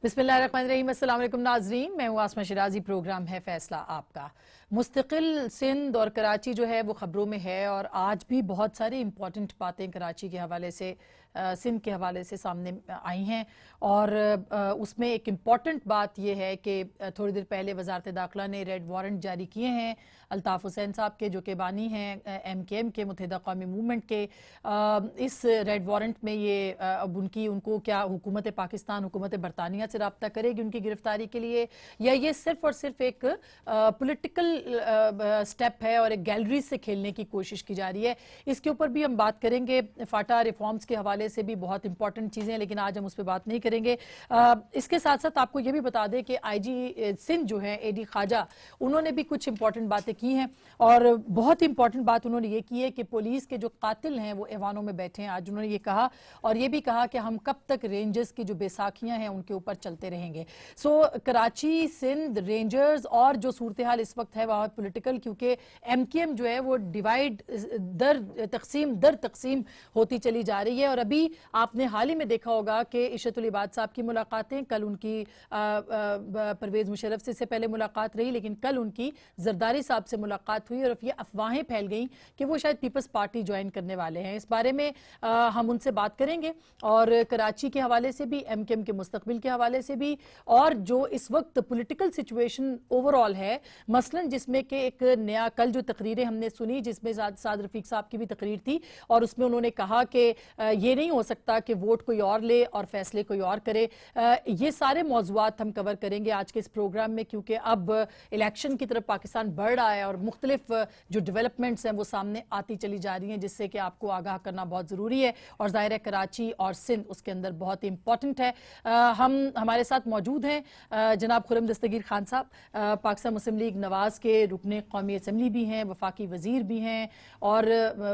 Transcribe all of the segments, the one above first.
बिस्मिल्लाहिर्रहमानिर्रहीम। अस्सलाम वालेकुम नाजरीन, मैं हूँ आसमा शिराजी। प्रोग्राम है फैसला आपका। मुस्तकिल सिंध और कराची जो है वो ख़बरों में है और आज भी बहुत सारी इंपॉर्टेंट बातें कराची के हवाले से सिंध के हवाले से सामने आई हैं और उसमें एक इम्पॉर्टेंट बात यह है कि थोड़ी देर पहले वजारत दाखिला ने रेड वारंट जारी किए हैं अल्ताफ़ हुसैन साहब के, जो कि बानी हैं MKM के, मुत्तहिदा कौमी मूवमेंट के। इस रेड वारंट में ये अब उनको क्या हुकूमत पाकिस्तान, हुकूमत बरतानिया से रब्ता करेगी उनकी गिरफ्तारी के लिए, या ये सिर्फ और सिर्फ एक पॉलिटिकल स्टेप है और एक गैलरी से खेलने की कोशिश की जा रही है। इसके ऊपर भी हम बात करेंगे। फाटा रिफॉर्म्स के हवाले से भी बहुत इंपॉर्टेंट चीज़ें हैं, लेकिन आज हम उस पर बात नहीं करेंगे। इसके साथ साथ आपको ये भी बता दें कि IG सिंध जो है AD ख्वाजा, उन्होंने भी कुछ इंपॉर्टेंट बातें की हैं और बहुत ही इंपॉर्टेंट बात उन्होंने ये की है कि पुलिस के जो कातिल हैं वो ऐवानों में बैठे हैं। आज उन्होंने ये कहा और ये भी कहा कि हम कब तक रेंजर्स की जो बेसाखियां हैं उनके ऊपर चलते रहेंगे। कराची सिंध रेंजर्स और जो सूरत हाल इस वक्त है वह पॉलिटिकल, क्योंकि MKM जो है वो डिवाइड दर तकसीम होती चली जा रही है। और अभी आपने हाल ही में देखा होगा कि इशरतुल इबाद साहब की मुलाकातें, कल उनकी परवेज़ मुशर्रफ से पहले मुलाकात रही, लेकिन कल उनकी जरदारी साहब से मुलाकात हुई और ये अफवाहें फैल गई कि वो शायद पीपल्स पार्टी ज्वाइन करने वाले हैं। इस बारे में हम उनसे बात करेंगे और कराची के हवाले से भी, MKM के मुस्तकबिल के हवाले से भी, और जो इस वक्त पॉलिटिकल सिचुएशन ओवरऑल है, मसलन जिसमें कि एक नया कल जो तकरीरें हमने सुनी जिसमें साद रफीक साहब की भी तकरीर थी और उसमें उन्होंने कहा कि ये नहीं हो सकता कि वोट कोई और ले और फैसले कोई और करे। ये सारे मौज़ूआत हम कवर करेंगे आज के इस प्रोग्राम में, क्योंकि अब इलेक्शन की तरफ पाकिस्तान बढ़ रहा है और मुख्तलिफ जो डेवलपमेंट्स हैं वो सामने आती चली जा रही हैं, जिससे कि आपको आगाह करना बहुत ज़रूरी है। और ज़ाहिर है कराची और सिंध उसके अंदर बहुत ही इंपॉर्टेंट है। हमारे साथ मौजूद हैं जनाब खुर्रम दस्तगीर खान साहब, पाकिस्तान मुस्लिम लीग नवाज़ के रुकने कौमी असम्बली भी हैं, वफाकी वज़ीर भी हैं और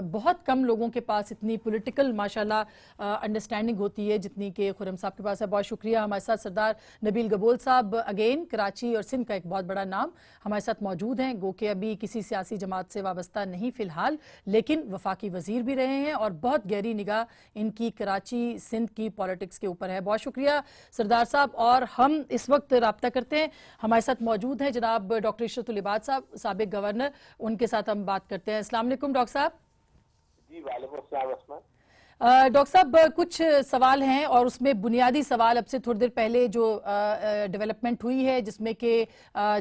बहुत कम लोगों के पास इतनी पॉलिटिकल माशाल्लाह अंडरस्टैंडिंग होती है जितनी कि खुर्रम साहब के पास है। बहुत शुक्रिया। हमारे साथ सरदार नबील गबोल साहब, अगेन कराची और सिंध का एक बहुत बड़ा नाम, हमारे साथ मौजूद हैं, गो के अभी किसी सियासी जमात से वाबस्ता नहीं फिलहाल, लेकिन वफाकी वज़ीर भी रहे हैं और बहुत गहरी निगाह इनकी कराची सिंध की पॉलिटिक्स के ऊपर है। बहुत शुक्रिया सरदार साहब। और हम इस वक्त रब्ता करते हैं, हमारे साथ मौजूद हैं जनाब डॉक्टर इशरतुल इबाद साहब, साबिक गवर्नर, उनके साथ हम बात करते हैं। अस्सलाम वालेकुम डॉक्टर साहब। जी वालेकुम अस्सलाम अस्मा। डॉक्टर साहब कुछ सवाल हैं और उसमें बुनियादी सवाल, अब से थोड़ी देर पहले जो डेवलपमेंट हुई है जिसमें कि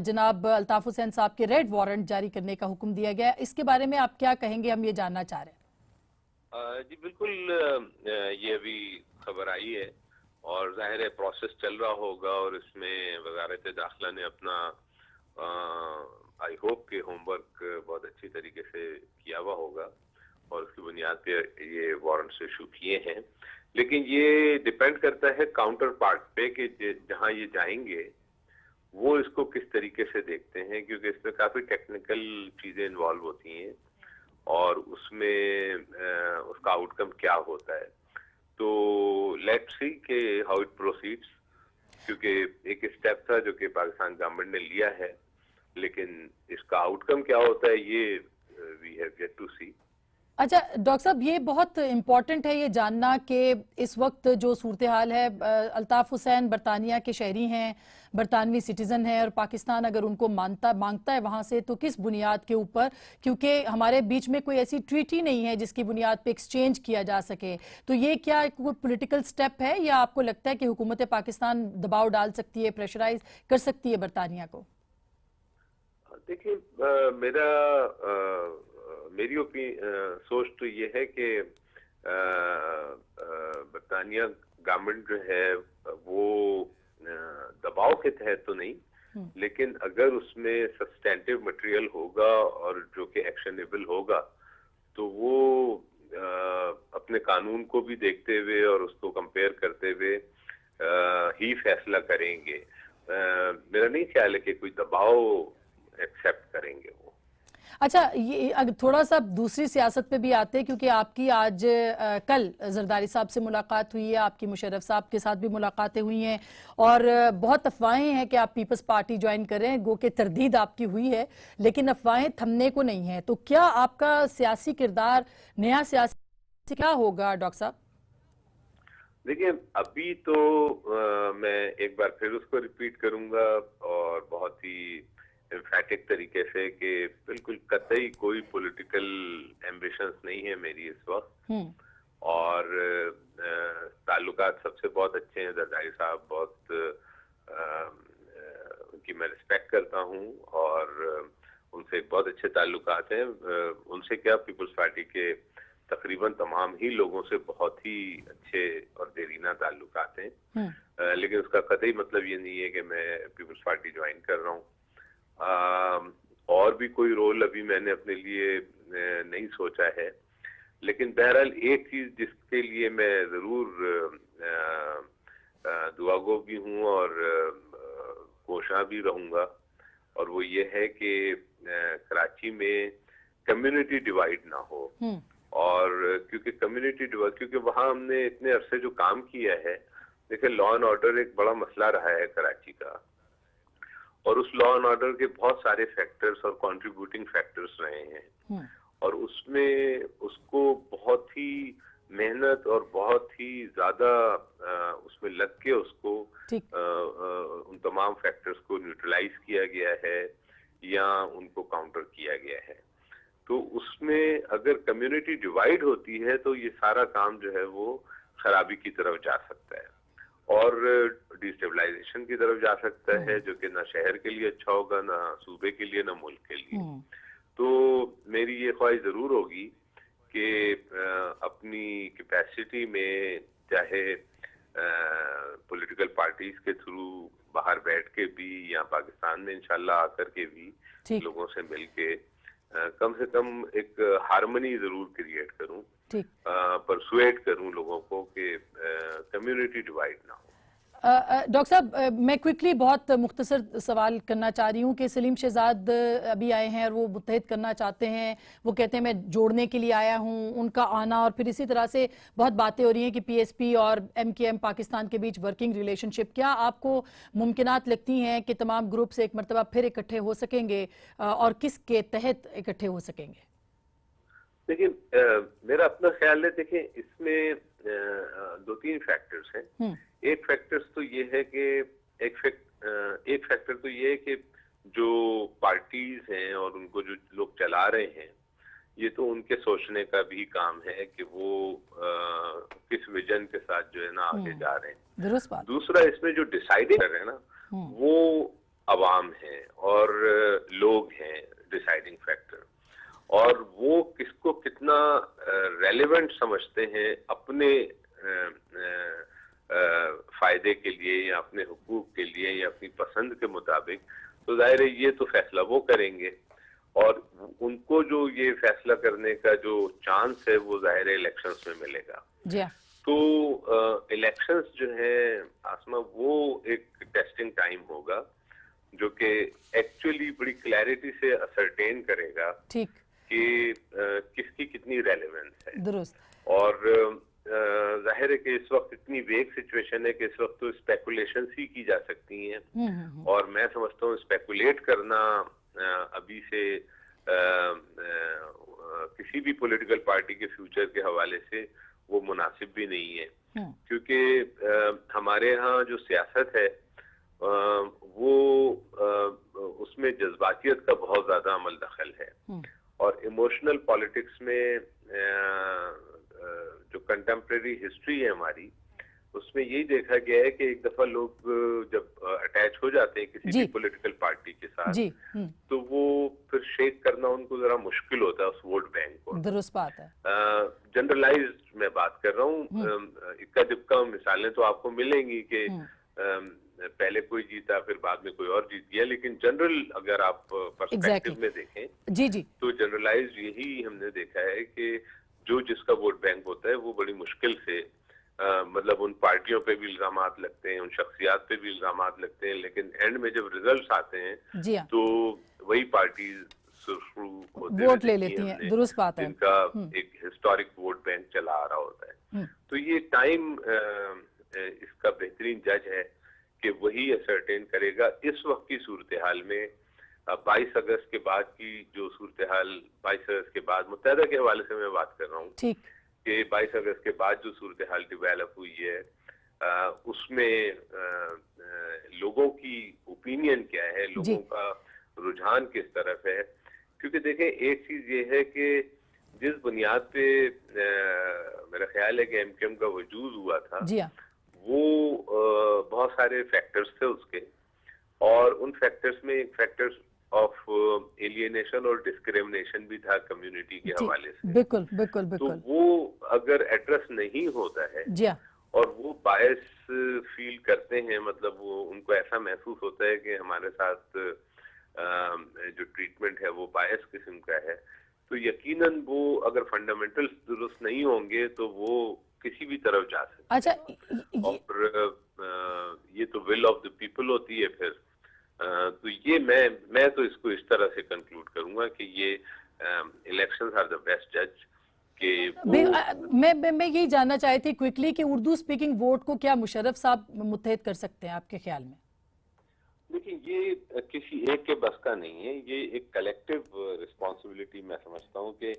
जनाब अल्ताफ़ हुसैन साहब के रेड वारंट जारी करने का हुक्म दिया गया, इसके बारे में आप क्या कहेंगे, हम ये जानना चाह रहे हैं। जी बिल्कुल, ये अभी खबर आई है और जाहिर है प्रोसेस चल रहा होगा और इसमें वजारत दाखिला ने अपना आई होप के होमवर्क बहुत अच्छी तरीके से किया हुआ होगा और उसकी बुनियाद पे ये वारंट्स इशू किए हैं। लेकिन ये डिपेंड करता है काउंटर पार्ट पे कि जहां ये जाएंगे वो इसको किस तरीके से देखते हैं, क्योंकि इसमें काफी टेक्निकल चीजें इन्वॉल्व होती हैं और उसमें उसका आउटकम क्या होता है। तो लेट्स सी के हाउ इट प्रोसीड्स, क्योंकि एक स्टेप था जो कि पाकिस्तान गवर्नमेंट ने लिया है, लेकिन इसका आउटकम क्या होता है ये वी हैव येट टू सी। अच्छा डॉक्टर साहब, ये बहुत इम्पॉर्टेंट है ये जानना कि इस वक्त जो सूरत हाल है, अल्ताफ़ हुसैन बरतानिया के शहरी हैं, बरतानवी सिटीज़न है और पाकिस्तान अगर उनको मांगता है वहाँ से तो किस बुनियाद के ऊपर, क्योंकि हमारे बीच में कोई ऐसी ट्रीटी नहीं है जिसकी बुनियाद पे एक्सचेंज किया जा सके। तो ये क्या कोई पॉलिटिकल स्टेप है या आपको लगता है कि हुकूमत पाकिस्तान दबाव डाल सकती है, प्रेशराइज कर सकती है बरतानिया को? देखिए, मेरी सोच तो ये है कि बरतानिया गवर्नमेंट जो है वो दबाव के तहत तो नहीं, लेकिन अगर उसमें सब्सटेंटिव मटेरियल होगा और जो कि एक्शनेबल होगा तो वो अपने कानून को भी देखते हुए और उसको कंपेयर करते हुए ही फैसला करेंगे। मेरा नहीं ख्याल है कि कोई दबाव एक्सेप्ट करेंगे वो। अच्छा, ये अगर थोड़ा सा दूसरी सियासत पे भी आते हैं, क्योंकि आपकी आज कल जरदारी साहब से मुलाकात हुई है, आपकी मुशर्रफ साहब के साथ भी मुलाकातें हुई हैं और बहुत अफवाहें हैं कि आप पीपल्स पार्टी ज्वाइन कर रहे हैं, गो के तरदीद आपकी हुई है, लेकिन अफवाहें थमने को नहीं है। तो क्या आपका सियासी किरदार, नया सियासी क्या होगा डॉक्टर साहब? देखिए, अभी तो मैं एक बार फिर उसको रिपीट करूंगा और बहुत ही एम्फैटिक तरीके से कि बिल्कुल कतई कोई पॉलिटिकल एम्बिशंस नहीं है मेरी इस वक्त। हम्म। और ताल्लुकात सबसे बहुत अच्छे हैं। जरदारी साहब बहुत उनकी मैं रिस्पेक्ट करता हूँ और उनसे बहुत अच्छे ताल्लुकात हैं। उनसे क्या, पीपल्स पार्टी के तकरीबन तमाम ही लोगों से बहुत ही अच्छे और देरीना ताल्लुकात हैं। लेकिन उसका कतई मतलब ये नहीं है कि मैं पीपल्स पार्टी ज्वाइन कर रहा हूँ। और भी कोई रोल अभी मैंने अपने लिए नहीं सोचा है। लेकिन बहरहाल एक चीज जिसके लिए मैं जरूर दुआगो भी हूँ और कोशा भी रहूंगा, और वो ये है कि कराची में कम्युनिटी डिवाइड ना हो। और क्योंकि कम्युनिटी डिवाइड, क्योंकि वहां हमने इतने अरसे जो काम किया है, देखिए लॉ एंड ऑर्डर एक बड़ा मसला रहा है कराची का, और उस लॉ एंड ऑर्डर के बहुत सारे फैक्टर्स और कंट्रीब्यूटिंग फैक्टर्स रहे हैं। और उसमें उसको बहुत ही मेहनत और बहुत ही ज्यादा उसमें लग के उसको उन तमाम फैक्टर्स को न्यूट्रलाइज किया गया है या उनको काउंटर किया गया है। तो उसमें अगर कम्युनिटी डिवाइड होती है तो ये सारा काम जो है वो खराबी की तरफ जा सकता है और डिस्टेबलाइजेशन की तरफ जा सकता है, जो कि ना शहर के लिए अच्छा होगा, ना सूबे के लिए, ना मुल्क के लिए। तो मेरी ये ख्वाहिश जरूर होगी कि अपनी कैपेसिटी में, चाहे पॉलिटिकल पार्टीज के थ्रू बाहर बैठ के भी या पाकिस्तान में इंशाल्लाह आकर के भी लोगों से मिलके कम से कम एक हार्मनी जरूर क्रिएट करूं, परसुएट करूं लोगों को कि कम्युनिटी डिवाइड ना हो। डॉक्टर साहब, मैं क्विकली बहुत मुख्तसर सवाल करना चाह रही हूँ कि सलीम शहजाद अभी आए हैं और वो मुत्तहिद करना चाहते हैं। वो कहते हैं मैं जोड़ने के लिए आया हूँ। उनका आना, और फिर इसी तरह से बहुत बातें हो रही हैं कि पीएसपी और एमकेएम पाकिस्तान के बीच वर्किंग रिलेशनशिप, क्या आपको मुमकिनात लगती हैं कि तमाम ग्रुप्स एक मरतबा फिर इकट्ठे हो सकेंगे और किसके तहत इकट्ठे हो सकेंगे? देखिए, मेरा अपना ख्याल है, देखिए इसमें दो तीन फैक्टर्स हैं। एक फैक्टर तो ये है कि एक फैक्टर तो ये है कि जो पार्टीज हैं और उनको जो लोग चला रहे हैं, ये तो उनके सोचने का भी काम है कि वो किस विजन के साथ जो है ना आगे जा रहे हैं। दूसरा, इसमें जो डिसाइडिंग कर रहे हैं ना, वो अवाम है और लोग हैं डिसाइडिंग फैक्टर, और वो किसको कितना रेलेवेंट समझते हैं अपने फायदे के लिए या अपने हुकूक के लिए या अपनी पसंद के मुताबिक, तो जाहिर है ये तो फैसला वो करेंगे और उनको जो ये फैसला करने का जो चांस है वो जाहिर है इलेक्शंस में मिलेगा। तो इलेक्शंस जो है आसमा, वो एक टेस्टिंग टाइम होगा जो कि एक्चुअली बड़ी क्लैरिटी से असरटेन करेगा कि किसकी कितनी रेलेवेंस है। दुरुस्त। और जाहिर है कि इस वक्त इतनी वेग सिचुएशन है कि इस वक्त तो स्पेकुलेशन ही की जा सकती हैं, और मैं समझता हूँ स्पेकुलेट करना अभी से किसी भी पॉलिटिकल पार्टी के फ्यूचर के हवाले से वो मुनासिब भी नहीं है, क्योंकि हमारे यहाँ जो सियासत है वो उसमें जज्बातियत का बहुत ज्यादा अमल दखल है, और इमोशनल पॉलिटिक्स में जो कंटेम्प्रेरी हिस्ट्री है हमारी, उसमें यही देखा गया है कि एक दफा लोग जब अटैच हो जाते हैं किसी भी पॉलिटिकल पार्टी के साथ, तो वो फिर शेक करना उनको जरा मुश्किल होता है उस वोट बैंक को। दुरुस्त बात है। जनरलाइज्ड मैं बात कर रहा हूँ, इक्का दुक्का मिसालें तो आपको मिलेंगी कि पहले कोई जीता फिर बाद में कोई और जीत गया, लेकिन जनरल अगर आप पर्सपेक्टिव में देखें तो जनरलाइज्ड यही हमने देखा है कि जो जिसका वोट बैंक होता है वो बड़ी मुश्किल से मतलब उन पार्टियों पे भी इल्जामात लगते हैं, उन शख्सियात पे भी इल्जामात लगते हैं, लेकिन एंड में जब रिजल्ट्स आते हैं तो वही पार्टी शुरू वोट ले लेती हैं। दुरुस्त बात है। जिनका एक हिस्टोरिक वोट बैंक चला आ रहा होता है। तो ये टाइम इसका बेहतरीन जज है कि वही असरटेन करेगा। इस वक्त की सूरत हाल में 22 अगस्त के बाद की जो सूरत हाल, 22 अगस्त के बाद मुत्तहदा के हवाले से मैं बात कर रहा हूँ, कि 22 अगस्त के बाद जो सूरत हाल डेवलप हुई है उसमें लोगों की ओपिनियन क्या है, लोगों का रुझान किस तरफ है। क्योंकि देखें, एक चीज ये है कि जिस बुनियाद पे मेरा ख्याल है कि एमकेएम का वजूद हुआ था, जी हाँ, वो बहुत सारे फैक्टर्स थे उसके, और उन फैक्टर्स में एक फैक्टर्स ऑफ एलियनेशन और डिस्क्रिमिनेशन भी था कम्युनिटी के हवाले से। बिल्कुल बिल्कुल तो बिल्कुल। वो अगर एड्रेस नहीं होता है जी हाँ, और वो बायस फील करते हैं, मतलब वो उनको ऐसा महसूस होता है कि हमारे साथ जो ट्रीटमेंट है वो बायस किस्म का है, तो यकीनन वो अगर फंडामेंटल्स दुरुस्त नहीं होंगे तो वो किसी भी तरफ जा सकते अच्छा हैं। और ये तो विल ऑफ द पीपल होती है फिर। तो ये मैं तो इसको इस तरह से कंक्लूड करूंगा कि ये इलेक्शंस आर द बेस्ट जज कि मैं यही जानना चाहती थी क्विकली कि उर्दू स्पीकिंग वोट को क्या मुशर्रफ साहब मुत्तहिद कर सकते हैं आपके ख्याल में? देखिए, ये किसी एक के बस का नहीं है, ये एक कलेक्टिव रिस्पॉन्सिबिलिटी मैं समझता हूँ कि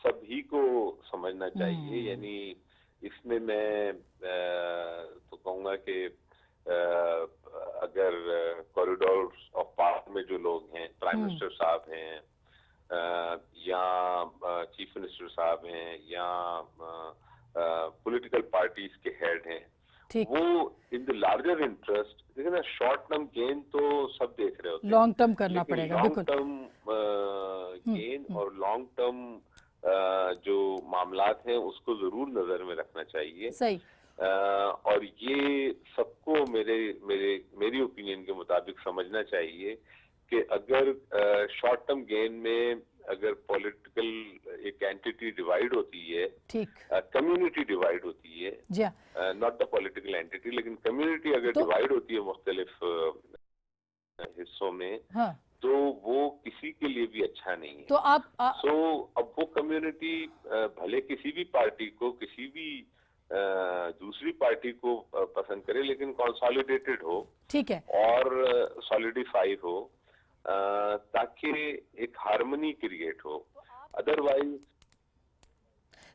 सभी को समझना चाहिए। यानी इसमें मैं तो कहूँगा कि अगर कॉरिडोर ऑफ पावर में जो लोग हैं, प्राइम मिनिस्टर साहब हैं या चीफ मिनिस्टर साहब हैं या पॉलिटिकल पार्टीज के हेड हैं, वो इन द लार्जर इंटरेस्ट, देखिए ना, शॉर्ट टर्म गेन तो सब देख रहे होते हैं, लॉन्ग टर्म करना पड़ेगा, लॉन्ग टर्म गेन और लॉन्ग टर्म जो मामलात हैं उसको जरूर नजर में रखना चाहिए। सही। और ये सबको मेरी ओपिनियन के मुताबिक समझना चाहिए कि अगर शॉर्ट टर्म गेन में अगर पॉलिटिकल एक एंटिटी डिवाइड होती है, ठीक, कम्युनिटी डिवाइड होती है, जी हाँ, नॉट द पॉलिटिकल एंटिटी, लेकिन कम्युनिटी अगर डिवाइड होती है मुख्तलिफ हिस्सों में, हाँ, तो वो किसी के लिए भी अच्छा नहीं है। तो आप अब वो कम्युनिटी भले किसी भी पार्टी को, किसी भी दूसरी पार्टी को पसंद करे, लेकिन कंसोलिडेटेड हो, ठीक है, और सॉलिडिफाई हो, ताकि एक हार्मनी क्रिएट हो। अदरवाइज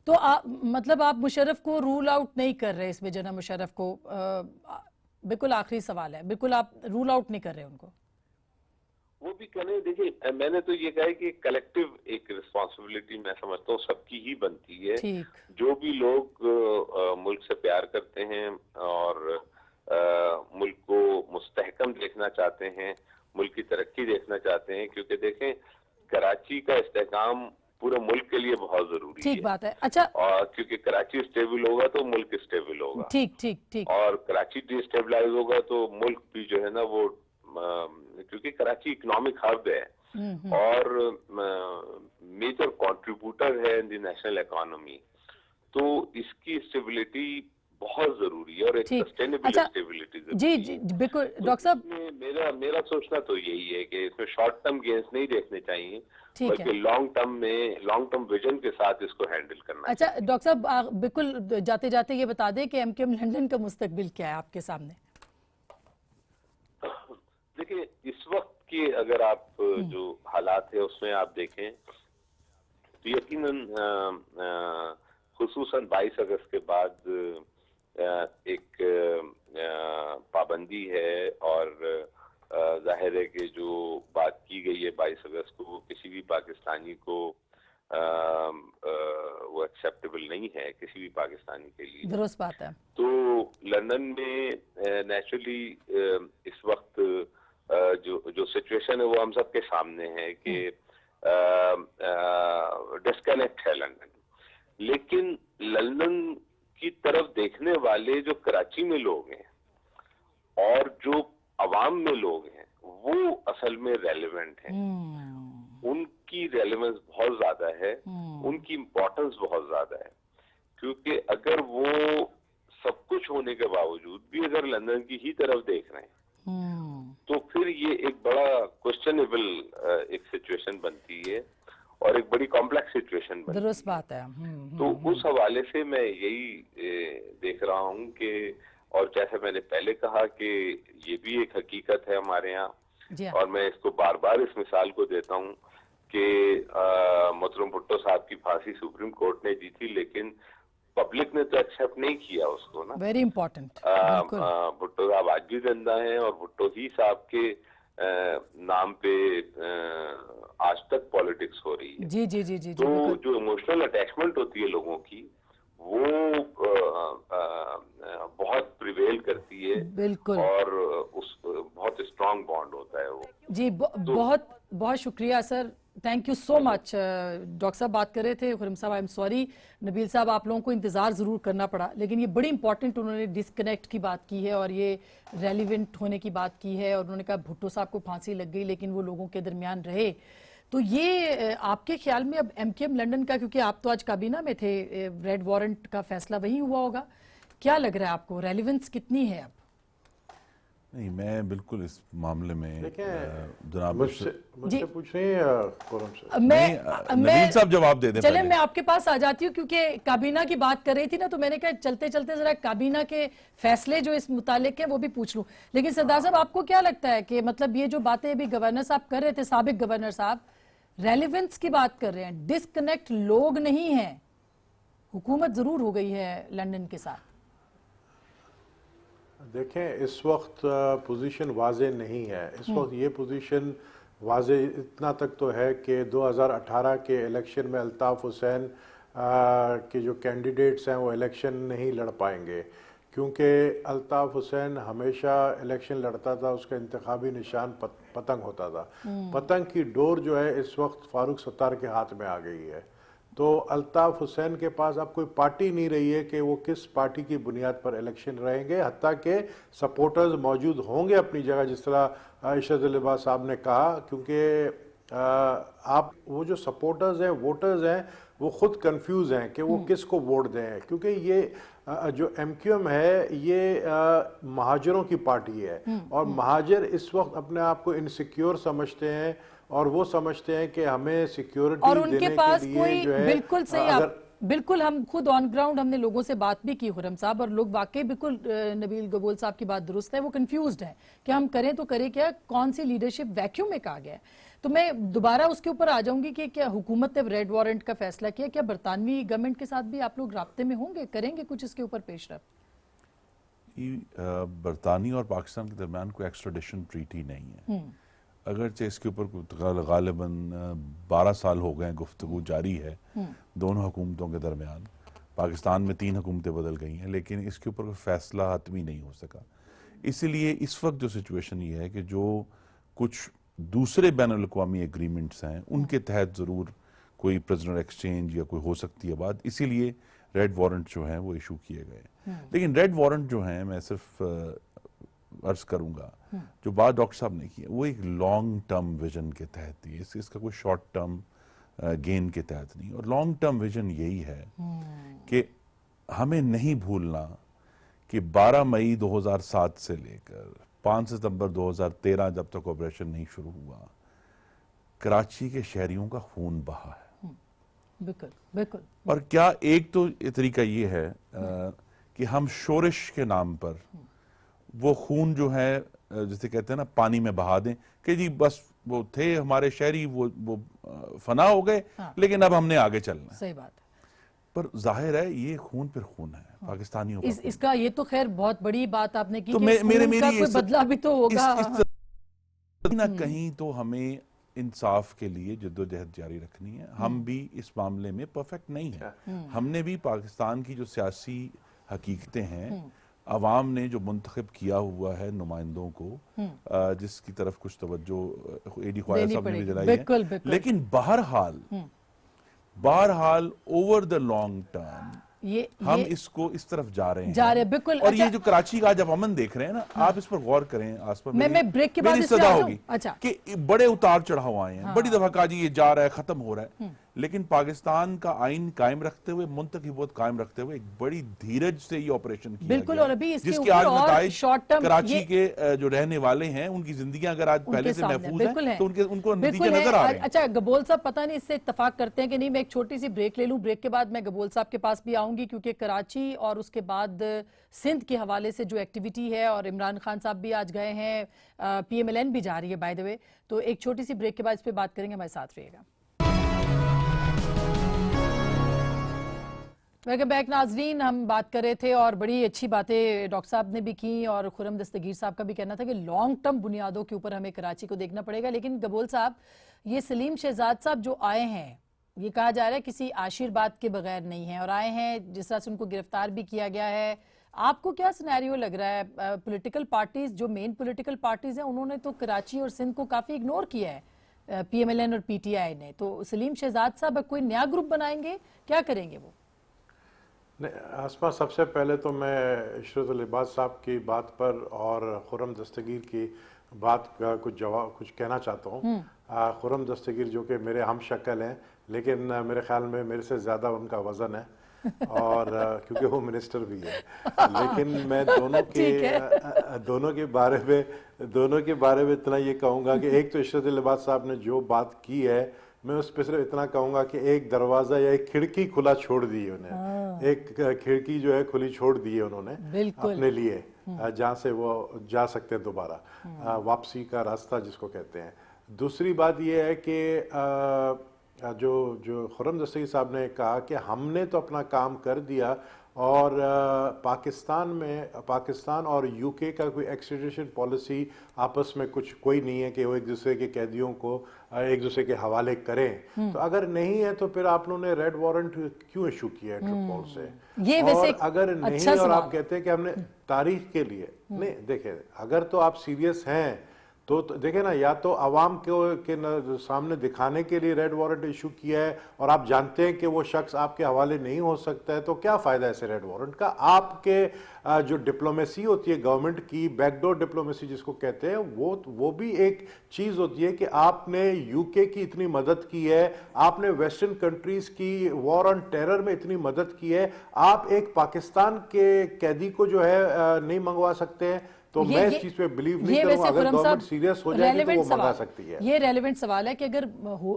तो आप मतलब आप मुशर्रफ को रूल आउट नहीं कर रहे इसमें, जना मुशर्रफ को बिल्कुल आखिरी सवाल है, बिल्कुल आप रूल आउट नहीं कर रहे उनको? वो भी कहने, देखिए मैंने तो ये कहा है कि कलेक्टिव एक रिस्पॉन्सिबिलिटी मैं समझता हूँ सबकी ही बनती है। ठीक, जो भी लोग मुल्क से प्यार करते हैं और मुल्क को मुस्तहकम देखना चाहते हैं, मुल्क की तरक्की देखना चाहते हैं, क्योंकि देखें, कराची का इस्तेहकाम पूरे मुल्क के लिए बहुत जरूरी है। ठीक बात है। अच्छा, और क्योंकि कराची स्टेबल होगा तो मुल्क स्टेबल होगा, ठीक ठीक ठीक, और कराची डिस्टेबलाइज होगा तो मुल्क भी जो है ना वो, क्योंकि कराची इकोनॉमिक हब है और मेजर कंट्रीब्यूटर है इन द नेशनल इकोनॉमी, तो इसकी स्टेबिलिटी बहुत जरूरी है और एक सस्टेनेबल स्टेबिलिटी जी जी बिल्कुल डॉक्टर साहब, मेरा सोचना तो यही है कि इसमें शॉर्ट टर्म गेन्स नहीं देखने चाहिए, बल्कि लॉन्ग टर्म विजन के साथ इसको हैंडल करना। अच्छा डॉक्टर साहब, बिल्कुल जाते जाते ये बता दें कि एमकेएम लंदन का मुस्तकबिल क्या है आपके सामने? देखिए, इस वक्त के अगर आप जो हालात है उसमें आप देखें तो यकीनन खुसूसन 22 अगस्त के बाद एक पाबंदी है, और जाहिर है कि जो बात की गई है 22 अगस्त को, वो किसी भी पाकिस्तानी को वो एक्सेप्टेबल नहीं है, किसी भी पाकिस्तानी के लिए। दुरुस्त बात है। तो लंदन में नेचुरली इस वक्त जो सिचुएशन है वो हम सबके सामने है कि डिस्कनेक्ट है लंदन, लेकिन लंदन की तरफ देखने वाले जो कराची में लोग हैं और जो अवाम में लोग हैं वो असल में रेलेवेंट हैं। उनकी रेलेवेंस बहुत ज्यादा है, उनकी इम्पोर्टेंस बहुत ज्यादा है, क्योंकि अगर वो सब कुछ होने के बावजूद भी अगर लंदन की ही तरफ देख रहे हैं तो फिर ये एक बड़ा क्वेश्चनेबल एक सिचुएशन बनती है और एक बड़ी कॉम्प्लेक्स सिचुएशन बनती है। दुरुस्त बात है। तो उस हवाले से मैं यही देख रहा हूँ कि, और जैसे मैंने पहले कहा कि ये भी एक हकीकत है हमारे यहाँ, और मैं इसको बार बार इस मिसाल को देता हूँ कि मोहतरम भुट्टो साहब की फांसी सुप्रीम कोर्ट ने दी थी, लेकिन पब्लिक ने तो एक्सेप्ट नहीं किया उसको ना। वेरी इंपॉर्टेंट, बिल्कुल। भुट्टो साहब आज भी जिंदा हैं और भुट्टो ही साहब के नाम पे आज तक पॉलिटिक्स हो रही है। जी जी जी जी जी, तो बिल्कुल जो इमोशनल अटैचमेंट होती है लोगों की वो बहुत प्रिवेल करती है बिल्कुल। और उस बहुत स्ट्रांग बॉन्ड होता है वो। जी बहुत बहुत शुक्रिया sir, thank you so much. Doctor साहब बात कर रहे थे, खुरम साहब आई एम सॉरी, नबील साहब आप लोगों को इंतज़ार ज़रूर करना पड़ा, लेकिन ये बड़ी इंपॉर्टेंट उन्होंने डिस्कनेक्ट की बात की है और ये रेलिवेंट होने की बात की है, और उन्होंने कहा भुट्टो साहब को फांसी लग गई लेकिन वो लोगों के दरमियान रहे। तो ये आपके ख्याल में अब एमकेएम लंदन का, क्योंकि आप तो आज काबीना में थे, रेड वारंट का फैसला वही हुआ होगा, क्या लग रहा है आपको, रेलिवेंस कितनी है अब? नहीं, मैं बिल्कुल इस मामले में जनाब मुझसे पूछ रहे हैं खुरम से। नबील साहब जवाब दे दें। चले मैं आपके पास आ जाती हूँ, क्योंकि काबीना की बात कर रही थी ना, तो मैंने कहा चलते चलते जरा काबीना के फैसले जो इस मुतालिक है वो भी पूछ लूं। लेकिन सरदार साहब आपको क्या लगता है कि मतलब ये जो बातें अभी गवर्नर साहब कर रहे थे, साबिक गवर्नर साहब रेलिवेंस की बात कर रहे हैं, डिस्कनेक्ट लोग नहीं है, हुकूमत जरूर हो गई है लंदन के साथ। देखें, इस वक्त पोजीशन वाजे नहीं है। इस वक्त ये पोजीशन वाजे इतना तक तो है कि 2018 के इलेक्शन में अल्ताफ़ हुसैन के जो कैंडिडेट्स हैं वो इलेक्शन नहीं लड़ पाएंगे, क्योंकि अल्ताफ़ हुसैन हमेशा इलेक्शन लड़ता था, उसका इंतखाबी निशान पतंग होता था। पतंग की डोर जो है इस वक्त फारूक सत्तार के हाथ में आ गई है। तो अल्ताफ़ हुसैन के पास अब कोई पार्टी नहीं रही है कि वो किस पार्टी की बुनियाद पर इलेक्शन रहेंगे। हत्ता के सपोर्टर्स मौजूद होंगे अपनी जगह, जिस तरह इशरत लिबास साहब ने कहा, क्योंकि आप वो जो सपोर्टर्स हैं, वोटर्स हैं, वो खुद कंफ्यूज हैं कि वो किसको वोट दें, क्योंकि ये जो एमक्यूएम है ये महाजरों की पार्टी है और महाजर इस वक्त अपने आप को इनसिक्योर समझते हैं और वो समझते हैं कि हमें सिक्योरिटी और उनके पास कोई जो है, बिल्कुल सही आप बिल्कुल, हम खुद ऑन ग्राउंड हमने लोगों से बात भी की खुरम साहब, और लोग वाकई बिल्कुल नबील गबोल साहब की बात दुरुस्त है, वो कंफ्यूज्ड है कि हम करें तो करें क्या, कौन सी लीडरशिप वैक्यूम में कहा गया है। तो मैं दोबारा उसके ऊपर आ जाऊंगी कि क्या हुकूमत ने रेड वारंट का फैसला किया, क्या बरतानवी गवर्नमेंट के साथ भी आप लोग राब्ते में होंगे, करेंगे कुछ इसके ऊपर पेशरफ? बरतानी और पाकिस्तान के दरमियान कोई एक्स्ट्राडिशन ट्रीटी नहीं है, अगरचे इसके ऊपर गालिबन 12 साल हो गए गुफ्तगू जारी है दोनों हुकूमतों के दरमियान। पाकिस्तान में 3 हुकूमतें बदल गई हैं, लेकिन इसके ऊपर कोई फैसला हतमी नहीं हो सका। इसीलिए इस वक्त जो सिचुएशन ये है कि जो कुछ दूसरे बैनुल अक़वामी एग्रीमेंट्स हैं उनके तहत ज़रूर कोई प्रिजनर एक्सचेंज या कोई हो सकती है बात, इसीलिए रेड वारंट जो हैं वो इशू किए गए। लेकिन रेड वारंट जो हैं, मैं सिर्फ अर्ज करूंगा, जो बात डॉक्टर साहब ने की है वो एक लॉन्ग टर्म विजन के तहत थी, इसका कोई शॉर्ट टर्म गेन के तहत नहीं। और लॉन्ग टर्म विजन यही है कि हमें नहीं भूलना कि 12 मई 2007 से लेकर 5 सितंबर 2013 जब तक ऑपरेशन नहीं शुरू हुआ, कराची के शहरियों का खून बहा है। बिल्कुल बिल्कुल। और क्या एक तो तरीका ये है कि हम शोरिश के नाम पर वो खून जो है, जिसे कहते हैं ना, पानी में बहा दें कि जी बस वो थे हमारे शहरी, वो फना हो गए, लेकिन अब हमने आगे चलना है। सही बात है। पर जाहिर है ये खून फिर खून है पाकिस्तानियों का। इसका ये तो खैर बहुत बड़ी बात आपने की तो कि मेरी कोई बदला भी तो होगा। कहीं ना कहीं तो हमें इंसाफ के लिए जद्दोजहद जारी रखनी है। हम भी इस मामले में परफेक्ट नहीं है। हमने भी पाकिस्तान की जो सियासी हकीकतें हैं, अवाम ने जो मुंतखब किया हुआ है नुमाइंदों को, जिसकी तरफ कुछ तवज्जो एडी ख्वाजा साहब ने भी दिलाई है, लेकिन बहरहाल ओवर द लॉन्ग टर्म हम इसको इस तरफ जा रहे हैं। बिल्कुल। और ये जो कराची का जब अमन देख रहे हैं ना, आप इस पर गौर करें। आस पर मैं ब्रेक के बाद सदा होगी अच्छा कि बड़े उतार चढ़ाव आए हैं। बड़ी दफा कहा जी ये जा रहा है, खत्म हो रहा है, लेकिन पाकिस्तान का आइन कायम रखते हुए, मुंतखिबत कायम रखते हुए, एक बड़ी धीरज से ये ऑपरेशन किया बिल्कुल। और अभी इसके जिसके आज नताइज शॉर्ट टर्म कराची के जो रहने वाले हैं उनकी जिंदगियां अगर आज पहले से महफूज हैं, तो उनको नतीजे नजर आ रहे हैं। अच्छा गबोल साहब, पता नहीं इससे इत्तेफाक करते हैं कि नहीं, मैं एक छोटी सी ब्रेक ले लूं, ब्रेक के बाद मैं गबोल साहब के पास भी आऊंगी, क्योंकि कराची और उसके बाद सिंध के हवाले से जो एक्टिविटी है, और इमरान खान साहब भी आज गए हैं, PMLN भी जा रही है बाय द वे। तो एक छोटी सी ब्रेक के बाद इस पर बात करेंगे, हमारे साथ रहिएगा। वेलकम बैक नाजरीन। हम बात कर रहे थे और बड़ी अच्छी बातें डॉक्टर साहब ने भी की और खुर्रम दस्तगीर साहब का भी कहना था कि लॉन्ग टर्म बुनियादों के ऊपर हमें कराची को देखना पड़ेगा। लेकिन गबोल साहब, ये सलीम शहजाद साहब जो आए हैं, ये कहा जा रहा है किसी आशीर्वाद के बगैर नहीं है और आए हैं जिस तरह से उनको गिरफ्तार भी किया गया है। आपको क्या सिनेरियो लग रहा है? पॉलिटिकल पार्टीज, जो मेन पॉलिटिकल पार्टीज हैं, उन्होंने तो कराची और सिंध को काफी इग्नोर किया है, PMLN और PTI ने। तो सलीम शहजाद साहब कोई नया ग्रुप बनाएंगे, क्या करेंगे वो? आसमा, सबसे पहले तो मैं इशरत लिबास साहब की बात पर और खुर्रम दस्तगीर की बात का कुछ कहना चाहता हूँ। खुर्रम दस्तगीर जो कि मेरे हम शक्ल हैं, लेकिन मेरे ख्याल में मेरे से ज़्यादा उनका वज़न है और क्योंकि वो मिनिस्टर भी है। लेकिन मैं दोनों के बारे में इतना ये कहूँगा कि एक तो इशरत लिबास साहब ने जो बात की है, मैं उस पर सिर्फ इतना कहूँगा कि एक दरवाज़ा या एक खिड़की खुला छोड़ दी है उन्हें। एक खिड़की जो है खुली छोड़ दी है उन्होंने अपने लिए, जहाँ से वो जा सकते हैं दोबारा, वापसी का रास्ता जिसको कहते हैं। दूसरी बात ये है कि जो खुर्रम दस्तगीर साहब ने कहा कि हमने तो अपना काम कर दिया और पाकिस्तान और UK का कोई एक्सट्रेडिशन पॉलिसी आपस में कोई नहीं है कि वो एक दूसरे के कैदियों को एक दूसरे के हवाले करें। तो अगर नहीं है तो फिर आप लोगों ने रेड वारंट क्यों इशू किया है इंटरपोल से? ये और अगर नहीं और आप कहते हैं कि हमने तारीख के लिए नहीं, देखे अगर तो आप सीरियस हैं तो देखे ना, या तो अवाम के सामने दिखाने के लिए रेड वारंट इशू किया है और आप जानते हैं कि वो शख्स आपके हवाले नहीं हो सकता है, तो क्या फायदा ऐसे रेड वारंट का? आपके जो डिप्लोमेसी होती है गवर्नमेंट की, बैकडोर डिप्लोमेसी जिसको कहते हैं, वो भी एक चीज होती है कि आपने UK की इतनी मदद की है, आपने वेस्टर्न कंट्रीज की वॉर ऑन टेरर में इतनी मदद की है, आप एक पाकिस्तान के कैदी को जो है नहीं मंगवा सकते हैं। तो मैं इस चीज पे बिलीव नहीं करूंगा। अगर गवर्नमेंट सीरियस हो जाएगी तो वो मंगा सकती है। ये रेलेवेंट सवाल है कि अगर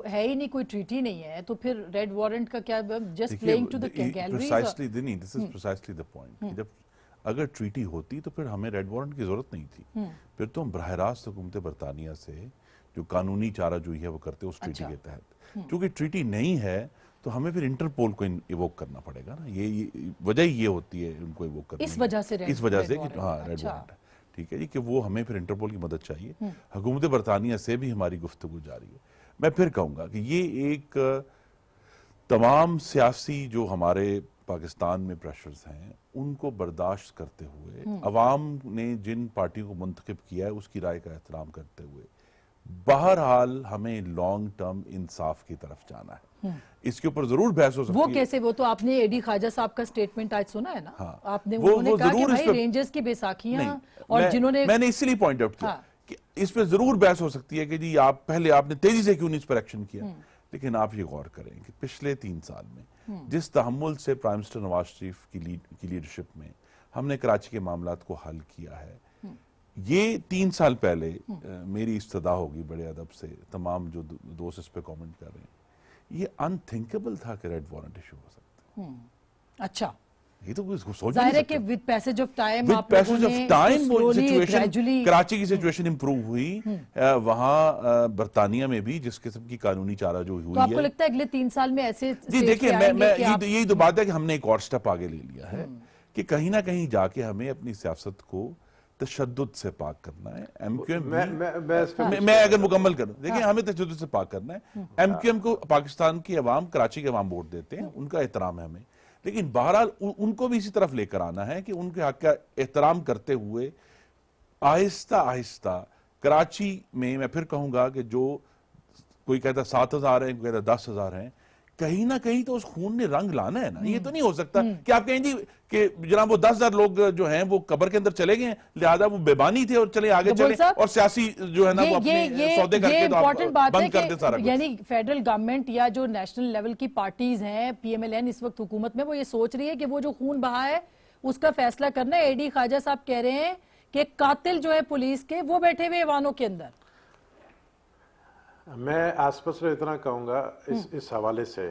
है ही नहीं, कोई ट्रीटी नहीं है, तो फिर रेड वारंट का क्या? Just playing to the gallery. Precisely this is precisely the point. जब अगर ट्रीटी होती तो फिर हमें रेड वारंट की जरूरत नहीं थी। फिर तो हम बराह रास्त हुकूमत बरतानिया से जो कानूनी चाराजोई है वो करते उस ट्रीटी के तहत। क्योंकि ट्रीटी नहीं है तो हमें फिर इंटरपोल को इवोक करना पड़ेगा ना। ये वजह ये होती है उनको इवोक करने की, इस वजह से कि हाँ रेड वारंट है, ठीक है जी, कि वो हमें फिर इंटरपोल की मदद चाहिए। हुकूमत बरतानिया से भी हमारी गुफ्तगू जारी है। मैं फिर कहूँगा कि ये एक तमाम सियासी जो हमारे पाकिस्तान में प्रेशर्स हैं उनको बर्दाश्त करते हुए, अवाम ने जिन पार्टियों को मुंतखब किया है उसकी राय का एहतराम करते हुए, बहरहाल हमें लॉन्ग टर्म इंसाफ की तरफ जाना है। इसके ऊपर जरूर बहस हो सकती है। वो कैसे? वो तो आपने एडी ख्वाजा साहब का स्टेटमेंट आज सुना है ना। हाँ, आपने उन्होंने कहा कि भाई रेंजर्स की बेसाखियां, और जिन्होंने मैंने इसलिए पॉइंट आउट किया कि इस पे जरूर बहस हो सकती है कि जी आप पहले आपने तेजी से क्यों नहीं इस पर एक्शन किया। लेकिन आप ये गौर करें कि पिछले 3 साल में जिस तहम्मुल से प्राइम मिनिस्टर नवाज शरीफ की लीडरशिप में हमने कराची के मामलात को हल किया है, ये 3 साल पहले मेरी इस्तदा होगी बड़े अदब से, तमाम जो दोस्त इस पे कमेंट कर रहे हैं, ये अनथिंकेबल था कि रेड वारंट इशू हो सकता है। अच्छा, ये तो सोच जाहिर है कि with passage of time Karachi की सिचुएशन इंप्रूव हुई, वहां बरतानिया में भी जिस किस्म की कानूनी चाराजोई हुई तो आपको लगता है अगले 3 साल में ऐसे? जी देखिए, यही तो बात है कि हमने एक और स्टेप आगे ले लिया है कि कहीं ना कहीं जाके हमें अपनी सियासत को तशद्दुद से पाक करना है। MQM मैं अगर मुकम्मल करूं, देखिए हमें तशद्दुद से पाक करना है। MQM को पाकिस्तान की अवाम, कराची के अवाम वोट देते हैं, उनका एहतराम है हमें, लेकिन बहरहाल उनको भी इसी तरफ लेकर आना है कि उनके हक का एहतराम करते हुए आहिस्ता आहिस्ता कराची में, मैं फिर कहूंगा कि जो कोई कहता 7,000 है, कोई कहता 10,000 है, कहीं ना कहीं तो उस खून ने रंग लाना है ना। ये तो नहीं हो सकता कि आप कहें जी कि जनाब वो 10,000 लोग जो हैं वो कब्र के अंदर चले गए, लिहाजा वो बेबानी थे और चले आगे चले और सियासी जो है ना वो अपने सौदे करके तो आप बंद कर दे सारा कुछ। यानी फेडरल गवर्नमेंट या जो नेशनल लेवल की पार्टीज हैं, PMLN इस वक्त हुकूमत में, वो ये सोच रही है कि वो जो खून बहा है उसका फैसला करना है। एडी ख्वाजा साहब कह रहे हैं कि कातिल जो है पुलिस के, वो बैठे हुए वानों के अंदर। मैं आसपास से इतना कहूँगा इस हवाले से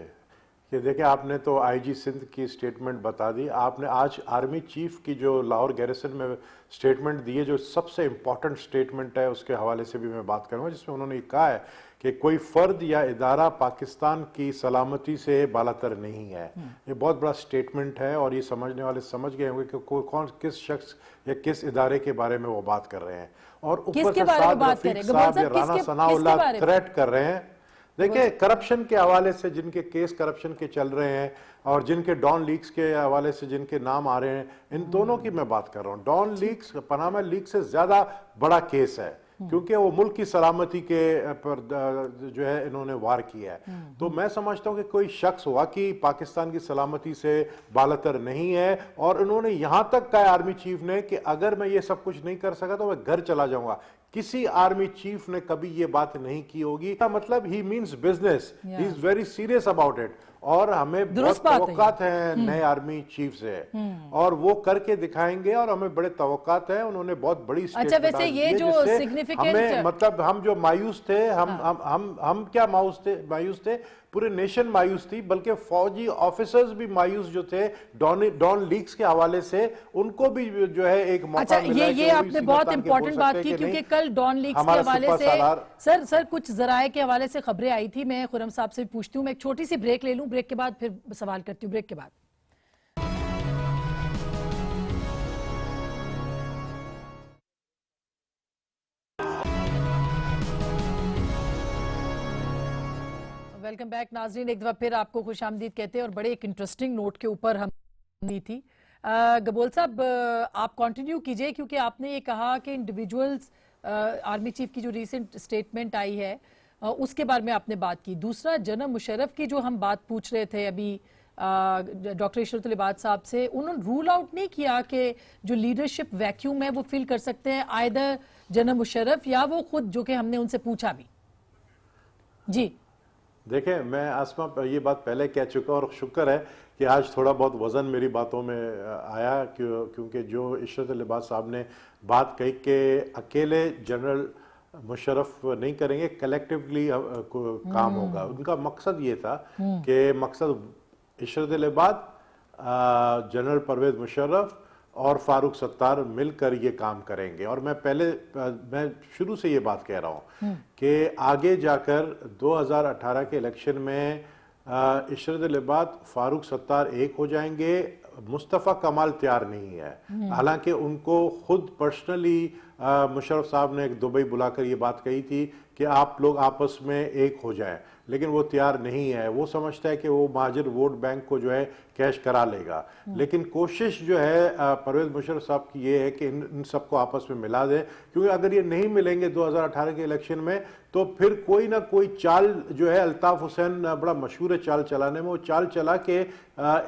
कि देखिए, आपने तो आईजी सिंध की स्टेटमेंट बता दी, आपने आज आर्मी चीफ की जो लाहौर गैरिसन में स्टेटमेंट दी है, जो सबसे इम्पॉर्टेंट स्टेटमेंट है, उसके हवाले से भी मैं बात करूंगा, जिसमें उन्होंने कहा है कि कोई फर्द या इदारा पाकिस्तान की सलामती से बालातर नहीं है। ये बहुत बड़ा स्टेटमेंट है और ये समझने वाले समझ गए होंगे कि कौन किस शख्स या किस इदारे के बारे में वो बात कर रहे हैं। और ऊपर से साद रफीक साहब या राना सनाउल्लाह थ्रेट कर रहे हैं। देखिए, करप्शन के हवाले से जिनके केस करप्शन के चल रहे हैं और जिनके डॉन लीक्स के हवाले से जिनके नाम आ रहे हैं, इन दोनों की मैं बात कर रहा हूं। डॉन लीक्स पनामा लीक से ज्यादा बड़ा केस है, क्योंकि वो मुल्क की सलामती के पर जो है इन्होंने वार किया है। तो मैं समझता हूं कि कोई शख्स वाकई पाकिस्तान की सलामती से बालातर नहीं है। और उन्होंने यहां तक कहा आर्मी चीफ ने कि अगर मैं ये सब कुछ नहीं कर सका तो मैं घर चला जाऊंगा। किसी आर्मी चीफ ने कभी ये बात नहीं की होगी। मतलब he means business, he is very serious about it. और हमें बहुत तवक्कात है नए आर्मी चीफ से, और वो करके दिखाएंगे और हमें बड़े तवक्कात है। उन्होंने बहुत बड़ी अच्छा, वैसे ये जो सिग्निफिकेंट हमें, मतलब हम जो मायूस थे, हम क्या मायूस थे, पूरे नेशन मायूस थी, बल्कि फौजी ऑफिसर्स भी मायूस जो थे डॉन लीक्स के हवाले से, उनको भी जो है एक मौका अच्छा, मिला। ये आपने बहुत इंपॉर्टेंट बात की, क्योंकि कल डॉन लीक्स के हवाले से सर कुछ जराए के हवाले से खबरें आई थी। मैं खुरम साहब से पूछती हूँ, मैं एक छोटी सी ब्रेक ले लूं, ब्रेक के बाद फिर सवाल करती हूँ, ब्रेक के बाद। वेलकम बैक नाजरीन, एक दफा फिर आपको खुशामदीद कहते हैं और बड़े एक इंटरेस्टिंग नोट के ऊपर हम दी थी। गबोल साहब, आप कंटिन्यू कीजिए, क्योंकि आपने ये कहा कि इंडिविजुअल्स, आर्मी चीफ की जो रीसेंट स्टेटमेंट आई है उसके बारे में आपने बात की। दूसरा, जनरल मुशर्रफ की जो हम बात पूछ रहे थे अभी डॉक्टर इशरतुल इबाद साहब से, उन्होंने रूल आउट नहीं किया कि जो लीडरशिप वैक्यूम है वो फिल कर सकते हैं आइदर जनरल मुशर्रफ या वो खुद, जो कि हमने उनसे पूछा भी। जी देखें, मैं आसमा ये बात पहले कह चुका और शुक्र है कि आज थोड़ा बहुत वजन मेरी बातों में आया, क्योंकि जो इशरतुल इबाद साहब ने बात कही कि अकेले जनरल मुशर्रफ नहीं करेंगे, कलेक्टिवली काम होगा। उनका मकसद ये था कि मकसद इशरतुल इबाद, जनरल परवेज मुशर्रफ और फारूक सत्तार मिलकर ये काम करेंगे। और मैं शुरू से ये बात कह रहा हूं कि आगे जाकर 2018 के इलेक्शन में इशरतुल इबाद, फारूक सत्तार एक हो जाएंगे। मुस्तफ़ा कमाल तैयार नहीं है, हालांकि उनको खुद पर्सनली मुशर्रफ साहब ने एक दुबई बुलाकर ये बात कही थी कि आप लोग आपस में एक हो जाएं, लेकिन वो तैयार नहीं है। वो समझता है कि वो महाजिर वोट बैंक को जो है कैश करा लेगा। लेकिन कोशिश जो है परवेज मुशर्रफ साहब की ये है कि इन सबको आपस में मिला दें, क्योंकि अगर ये नहीं मिलेंगे 2018 के इलेक्शन में, तो फिर कोई ना कोई चाल जो है, अल्ताफ हुसैन बड़ा मशहूर है चाल चलाने में, वो चाल चला के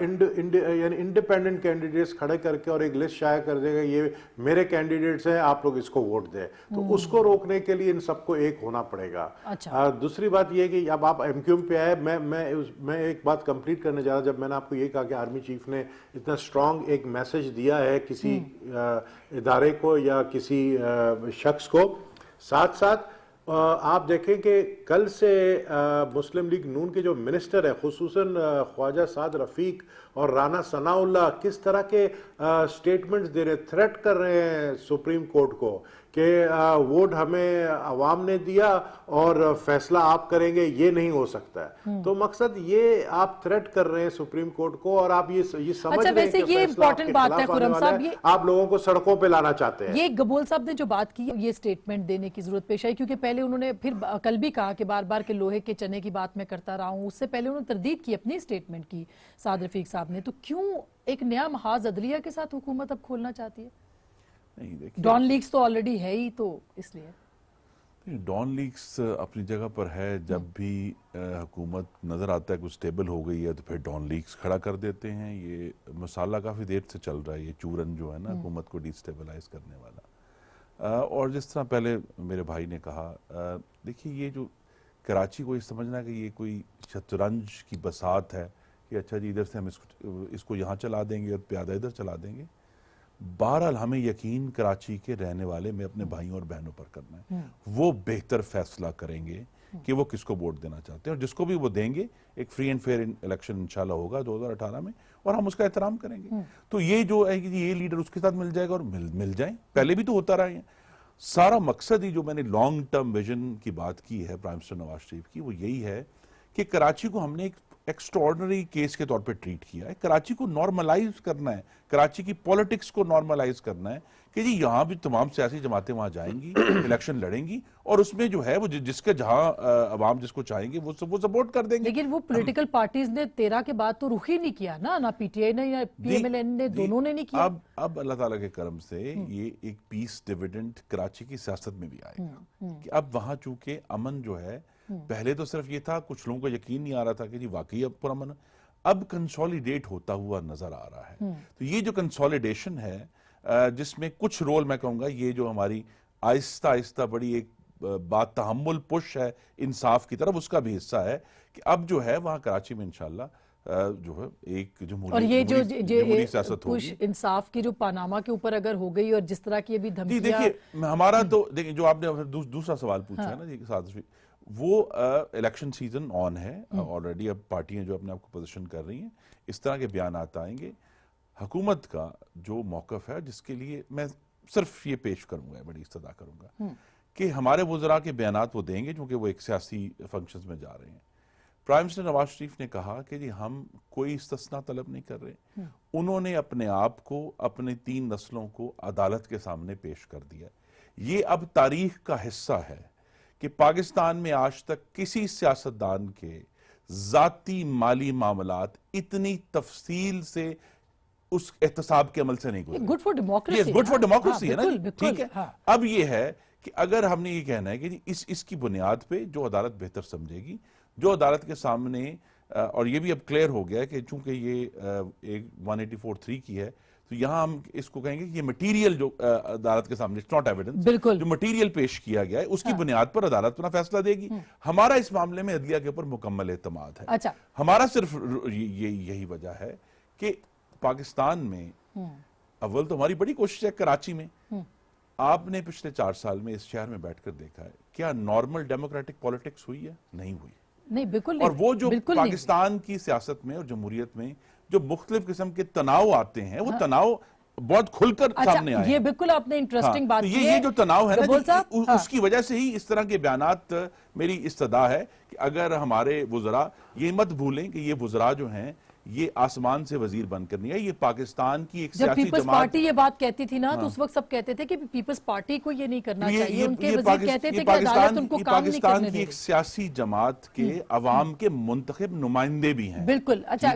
इंडिपेंडेंट कैंडिडेट्स खड़े करके और एक लिस्ट शाया कर देगा, ये मेरे कैंडिडेट्स हैं, आप लोग इसको वोट दें। तो उसको रोकने के लिए इन सबको एक होना पड़ेगा। अच्छा। दूसरी बात ये कि अब आप एमक्यूएम पे आए, मैं एक बात कंप्लीट करने जा रहा। जब मैंने आपको ये कहा कि आर्मी चीफ ने इतना स्ट्रांग एक मैसेज दिया है किसी इदारे को या किसी शख्स को, साथ साथ आप देखें कि कल से मुस्लिम लीग नून के जो मिनिस्टर है, खुसूसन ख्वाजा साद रफीक और राना सनाउल्लाह, किस तरह के स्टेटमेंट्स दे रहे, थ्रेट कर रहे हैं सुप्रीम कोर्ट को कि वोट हमें अवाम ने दिया और फैसला आप करेंगे, ये नहीं हो सकता है। तो मकसद ये आप थ्रेट कर रहे हैं सुप्रीम कोर्ट को, और आप ये समझ अच्छा, रहे हैं कि ये इंपॉर्टेंट बात है खुरम साहब, ये आप लोगों को सड़कों पे लाना चाहते हैं। ये गबोल साहब ने जो बात की, ये स्टेटमेंट देने की जरूरत पेश आई, क्योंकि पहले उन्होंने फिर कल भी कहा कि बार बार के लोहे के चने की बात मैं करता रहा हूं। उससे पहले उन्होंने तरदीद की अपनी स्टेटमेंट की साद रफीक साहब ने। तो क्यों एक नया महाज अदलिया के साथ हुकूमत अब खोलना चाहती है? नहीं, देखिए, डॉन लीक्स तो ऑलरेडी है ही, तो इसलिए डॉन लीक्स अपनी जगह पर है। जब भी हुकूमत नज़र आता है कुछ स्टेबल हो गई है, तो फिर डॉन लीक्स खड़ा कर देते हैं। ये मसाला काफ़ी देर से चल रहा है, ये चूरन जो है ना हुकूमत को डिस्टेबलाइज करने वाला। और जिस तरह पहले मेरे भाई ने कहा, देखिए, ये जो कराची को ये समझना कि ये कोई शतरंज की बसात है कि अच्छा जी इधर से हम इसको यहाँ चला देंगे और प्यादा इधर चला देंगे। बहरहाल हमें यकीन कराची के रहने वाले में अपने भाइयों और बहनों पर करना है, वो बेहतर फैसला करेंगे कि वो किसको वोट देना चाहते हैं, और जिसको भी वो देंगे एक फ्री एंड फेयर इलेक्शन इंशाल्लाह होगा 2018 में, और हम उसका एहतराम करेंगे। तो ये जो है कि ये लीडर उसके साथ मिल जाएगा, और मिल जाए, पहले भी तो होता रहा है। सारा मकसद ही जो मैंने लॉन्ग टर्म विजन की बात की है प्राइम मिनिस्टर नवाज शरीफ की, वो यही है कि कराची को हमने एक एक्स्ट्रॉर्डनरी केस के तौर पे ट्रीट किया है। कराची को नॉर्मलाइज करना है, कराची की पॉलिटिक्स को नॉर्मलाइज करना है कि जी यहाँ भी तमाम सियासी जमातें वहां जाएंगी, इलेक्शन लड़ेंगी, और उसमें जो है वो जिसके जहां अवाम जिसको चाहेंगे वो सपोर्ट कर देंगे। लेकिन वो पॉलिटिकल पार्टीज ने 13 के बाद तो रुख ही नहीं किया ना पीटीआई ने या पीएमएल ने, दोनों ने नहीं किया। अब अल्लाह ताला के करम से ये एक पीस डिविडेंड कराची की सियासत में भी आएगा कि अब वहां चूंकि अमन जो है, पहले तो सिर्फ ये था, कुछ लोगों को यकीन नहीं आ रहा था कि जी वाकई अब पूरा अमन, अब कंसोलिडेट होता हुआ नजर आ रहा है। तो ये जो कंसोलिडेशन है, जिसमें कुछ रोल मैं कहूंगा ये जो हमारी आहिस्ता आहिस्ता बड़ी एक बात तहम्मुल पुश है इंसाफ की तरफ, उसका भी हिस्सा है कि अब जो है वहां कराची में इंशाल्लाह जो है एक और ये जो जमहूरी सियासत पुश होगी। इंसाफ की जो पानामा के ऊपर अगर हो गई और जिस तरह की अभी जी धमकियां, देखिए हमारा तो देखिए जो आपने दूसरा सवाल पूछा है ना जी सादर, वो इलेक्शन सीजन ऑन है ऑलरेडी, अब पार्टियां जो अपने आप को पोजीशन कर रही हैं, इस तरह के बयान आएंगे। हुकूमत का जो मौकफ है, जिसके लिए मैं सिर्फ ये पेश करूंगा, बड़ी इस्तदा करूंगा कि हमारे वुज़रा के बयानात वो देंगे क्योंकि वो एक सियासी फंक्शंस में जा रहे हैं। प्राइम मिनिस्टर नवाज शरीफ ने कहा कि जी हम कोई इस्तिस्ना तलब नहीं कर रहे। उन्होंने अपने आप को, अपने 3 नस्लों को अदालत के सामने पेश कर दिया। ये अब तारीख का हिस्सा है कि पाकिस्तान में आज तक किसी सियासतदान के जाती माली मामलात इतनी तफसील से उस एहतसाब के अमल से नहीं गुजरे। Good for democracy, good for democracy है ना, ठीक है। हाँ। अब ये है कि अगर हमने ये कहना है कि जी इसकी बुनियाद पे जो अदालत बेहतर समझेगी, जो अदालत के सामने, और ये भी अब क्लियर हो गया कि चूंकि ये एक 184(3) की है, तो यहां हम इसको कहेंगे कि ये मटेरियल जो अदालत के सामने, इट्स नॉट एविडेंस, बिल्कुल, जो मटेरियल पेश किया गया है उसकी बुनियाद पर अदालत अपना फैसला देगी। हमारा इस मामले में अदलिया के ऊपर मुकम्मल एतमाद है। अच्छा, हमारा सिर्फ यही वजह है कि पाकिस्तान में अव्वल तो हमारी बड़ी कोशिश है। कराची में आपने पिछले 4 साल में इस शहर में बैठकर देखा है क्या नॉर्मल डेमोक्रेटिक पॉलिटिक्स हुई है? नहीं हुई। नहीं, बिल्कुल। और वो जो बिल्कुल पाकिस्तान की सियासत में और जमहूरियत में जो मुख्तलिफ किस्म के तनाव आते हैं, वो तनाव बहुत खुलकर सामने आए। ये बिल्कुल आपने इंटरेस्टिंग बात तो की ये जो तनाव है ना, उसकी वजह से ही इस तरह के बयानात मेरी इस्तदा है कि अगर हमारे वुज़रा ये मत भूलें कि ये वुज़रा जो हैं ये आसमान से वजीर बनकर नहीं है, ये पाकिस्तान की एक जब सियासी पीपल्स जमात, पार्टी ये बात कहती थी ना, तो उस वक्त सब कहते थे कि पीपल्स पार्टी को ये नहीं करना चाहिए। उनके वजीर कहते थे कि अदालत उनको काम नहीं करने पाकिस्तान की एक सियासी जमात के अवाम के मुंतखब नुमाइंदे भी हैं। बिल्कुल। अच्छा,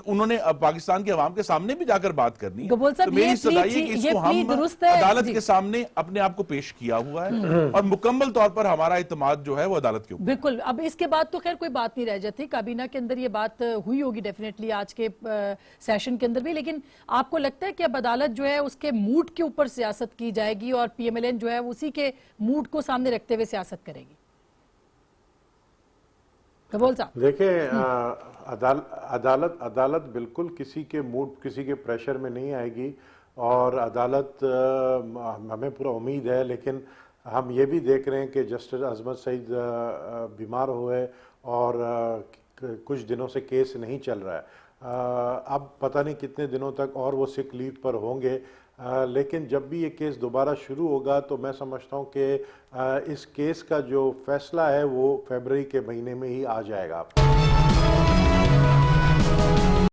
उन्होंने अवाम के सामने भी जाकर बात करनी है। गबोल साहब, तो मेरी सदा ये कि इसको हम अदालत के सामने अपने आप को पेश किया हुआ है, और मुकम्मल तौर पर हमारा इत्मीनान जो है वो अदालत के ऊपर। बिल्कुल। अब इसके बाद तो खैर कोई बात नहीं रह जाती, काबीना के अंदर ये बात हुई होगी डेफिनेटली आज के सेशन के अंदर भी, लेकिन आपको लगता है कि अब अदालत जो है उसके मूड के ऊपर सियासत की जाएगी और पीएमएलएन जो है उसी के मूड को सामने रखते हुए सियासत करेगी? कबूल साहब देखिए, अदालत बिल्कुल किसी के मूड, किसी के प्रेशर में नहीं आएगी, और अदालत हमें पूरा उम्मीद है। लेकिन हम ये भी देख रहे हैं कि जस्टिस अजमत सईद बीमार हुए और कुछ दिनों से केस नहीं चल रहा है। अब पता नहीं कितने दिनों तक और वो सिक लीव पर होंगे, लेकिन जब भी ये केस दोबारा शुरू होगा तो मैं समझता हूँ कि इस केस का जो फैसला है वो फरवरी के महीने में ही आ जाएगा।